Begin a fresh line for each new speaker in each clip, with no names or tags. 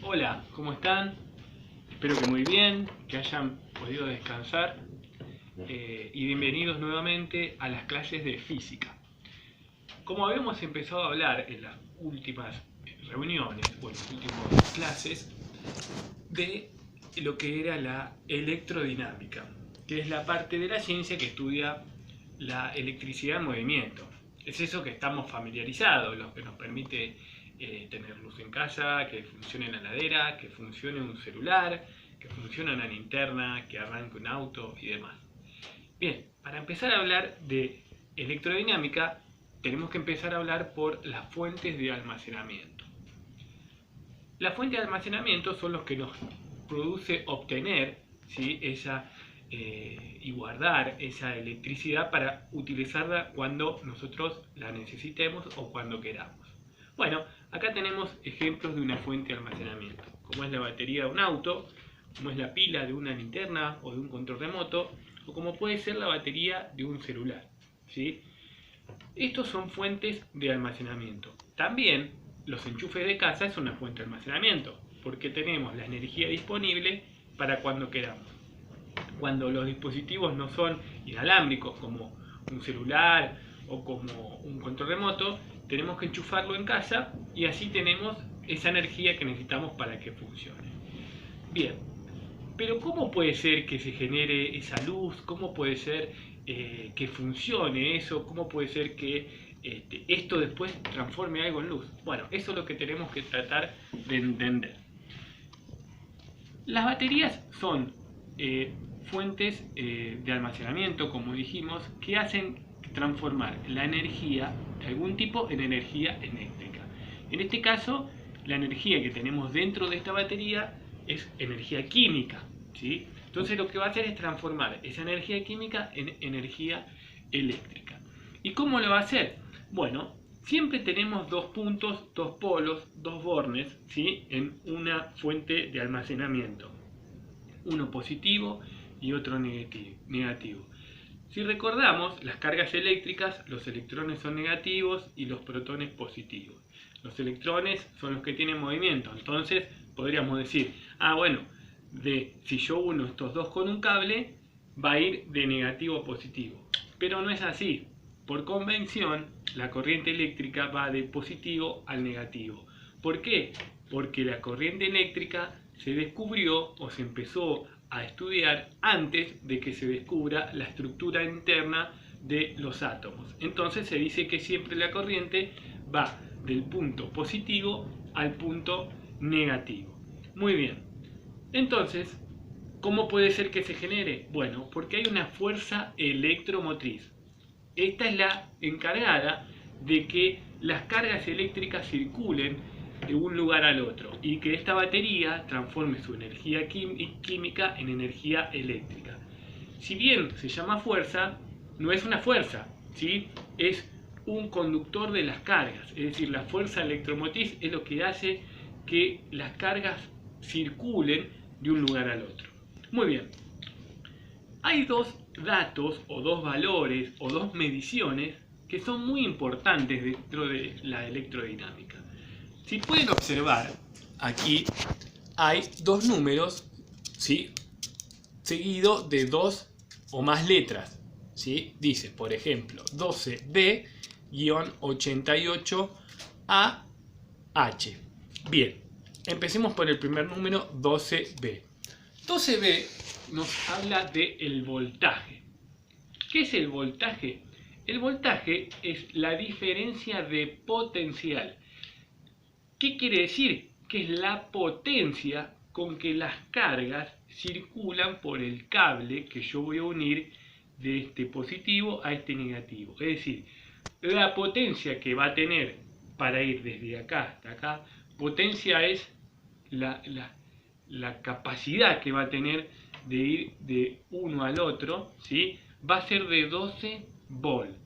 Hola, ¿cómo están? Espero que muy bien, que hayan podido descansar y bienvenidos nuevamente a las clases de física. Como habíamos empezado a hablar en las últimas reuniones o en las últimas clases de lo que era la electrodinámica, que es la parte de la ciencia que estudia la electricidad en movimiento. Es eso que estamos familiarizados, lo que nos permite tener luz en casa, que funcione la heladera, que funcione un celular, que funcione una linterna, que arranque un auto y demás. Bien, para empezar a hablar de electrodinámica, tenemos que empezar a hablar por las fuentes de almacenamiento. Las fuentes de almacenamiento son los que nos produce obtener, ¿sí?, y guardar esa electricidad para utilizarla cuando nosotros la necesitemos o cuando queramos. Bueno, acá tenemos ejemplos de una fuente de almacenamiento, como es la batería de un auto, como es la pila de una linterna o de un control remoto, o como puede ser la batería de un celular, ¿sí? Estos son fuentes de almacenamiento. También los enchufes de casa es una fuente de almacenamiento, porque tenemos la energía disponible para cuando queramos. Cuando los dispositivos no son inalámbricos, como un celular o como un control remoto, tenemos que enchufarlo en casa y así tenemos esa energía que necesitamos para que funcione. Bien, pero ¿cómo puede ser que se genere esa luz? ¿Cómo puede ser que funcione eso? ¿Cómo puede ser que esto después transforme algo en luz? Bueno, eso es lo que tenemos que tratar de entender. Las baterías son fuentes de almacenamiento, como dijimos, que hacen transformar la energía de algún tipo en energía eléctrica. En este caso, la energía que tenemos dentro de esta batería es energía química, ¿sí? Entonces lo que va a hacer es transformar esa energía química en energía eléctrica. ¿Y cómo lo va a hacer? Bueno, siempre tenemos dos puntos, dos polos, dos bornes, ¿sí?, en una fuente de almacenamiento. Uno positivo y otro negativo. Si recordamos, las cargas eléctricas, los electrones son negativos y los protones positivos. Los electrones son los que tienen movimiento, entonces podríamos decir, bueno, si yo uno estos dos con un cable, va a ir de negativo a positivo. Pero no es así. Por convención, la corriente eléctrica va de positivo al negativo. ¿Por qué? Porque la corriente eléctrica se descubrió o se empezó a estudiar antes de que se descubra la estructura interna de los átomos. Entonces se dice que siempre la corriente va del punto positivo al punto negativo. Muy bien. Entonces, ¿cómo puede ser que se genere? Bueno, porque hay una fuerza electromotriz. Esta es la encargada de que las cargas eléctricas circulen de un lugar al otro y que esta batería transforme su energía química en energía eléctrica. Si bien se llama fuerza, no es una fuerza, ¿sí?, es un conductor de las cargas, es decir, la fuerza electromotriz es lo que hace que las cargas circulen de un lugar al otro. Muy bien, hay dos datos o dos valores o dos mediciones que son muy importantes dentro de la electrodinámica. Si pueden observar, aquí hay dos números, ¿sí?, seguido de dos o más letras, ¿sí? Dice, por ejemplo, 12B-88AH. Bien, empecemos por el primer número, 12B. 12B nos habla del voltaje. ¿Qué es el voltaje? El voltaje es la diferencia de potencial. ¿Qué quiere decir? Que es la potencia con que las cargas circulan por el cable que yo voy a unir de este positivo a este negativo. Es decir, la potencia que va a tener para ir desde acá hasta acá, potencia es la capacidad que va a tener de ir de uno al otro, ¿sí?, va a ser de 12 volts.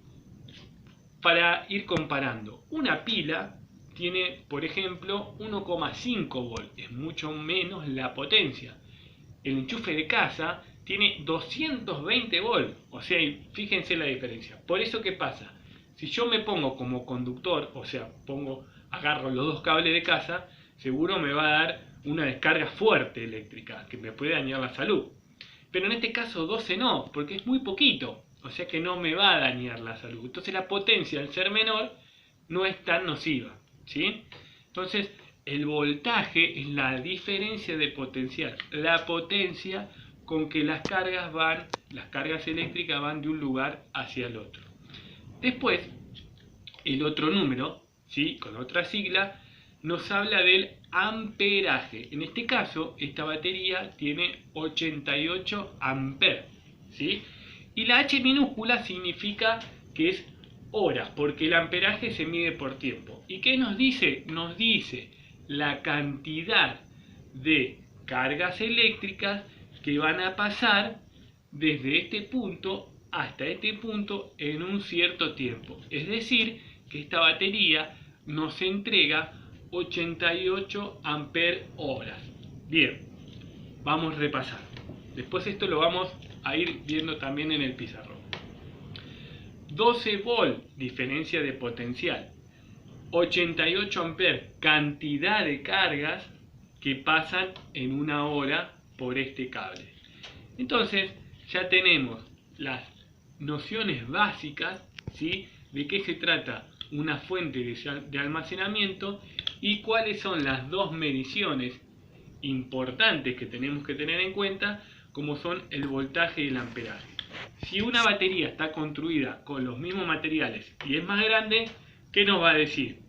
Para ir comparando, una pila tiene, por ejemplo, 1,5 volts, es mucho menos la potencia. El enchufe de casa tiene 220 volts, o sea, fíjense la diferencia. Por eso, ¿qué pasa? Si yo me pongo como conductor, o sea, agarro los dos cables de casa, seguro me va a dar una descarga fuerte eléctrica que me puede dañar la salud. Pero en este caso 12 no, porque es muy poquito, o sea que no me va a dañar la salud. Entonces la potencia, al ser menor, no es tan nociva, ¿sí? Entonces el voltaje es la diferencia de potencial, la potencia con que las cargas eléctricas van de un lugar hacia el otro. Después, el otro número, ¿sí?, con otra sigla, nos habla del amperaje. En este caso, esta batería tiene 88 amperes, ¿sí? Y la H minúscula significa que es horas, porque el amperaje se mide por tiempo. ¿Y qué nos dice? Nos dice la cantidad de cargas eléctricas que van a pasar desde este punto hasta este punto en un cierto tiempo. Es decir, que esta batería nos entrega 88 ampere horas. Bien, vamos repasando. Después esto lo vamos a ir viendo también en el pizarrón. 12 volt, diferencia de potencial. 88 ampere, cantidad de cargas que pasan en una hora por este cable. Entonces ya tenemos las nociones básicas, ¿sí?, de qué se trata una fuente de almacenamiento y cuáles son las dos mediciones importantes que tenemos que tener en cuenta, como son el voltaje y el amperaje. Si una batería está construida con los mismos materiales y es más grande, ¿qué nos va a decir?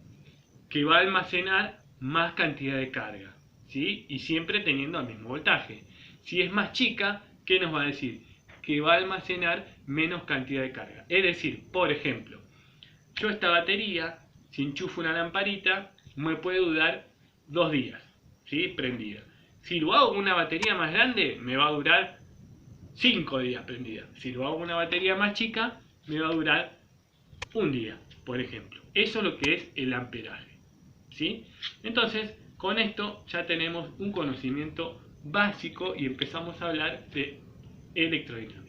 Que va a almacenar más cantidad de carga, ¿sí?, y siempre teniendo el mismo voltaje. Si es más chica, ¿qué nos va a decir? Que va a almacenar menos cantidad de carga. Es decir, por ejemplo, yo esta batería, si enchufo una lamparita, me puede durar 2 días, ¿sí?, prendida. Si lo hago con una batería más grande, me va a durar 5 días prendida. Si lo hago con una batería más chica, me va a durar 1 día, por ejemplo. Eso es lo que es el amperaje, ¿sí? Entonces, con esto ya tenemos un conocimiento básico y empezamos a hablar de electrodinámica.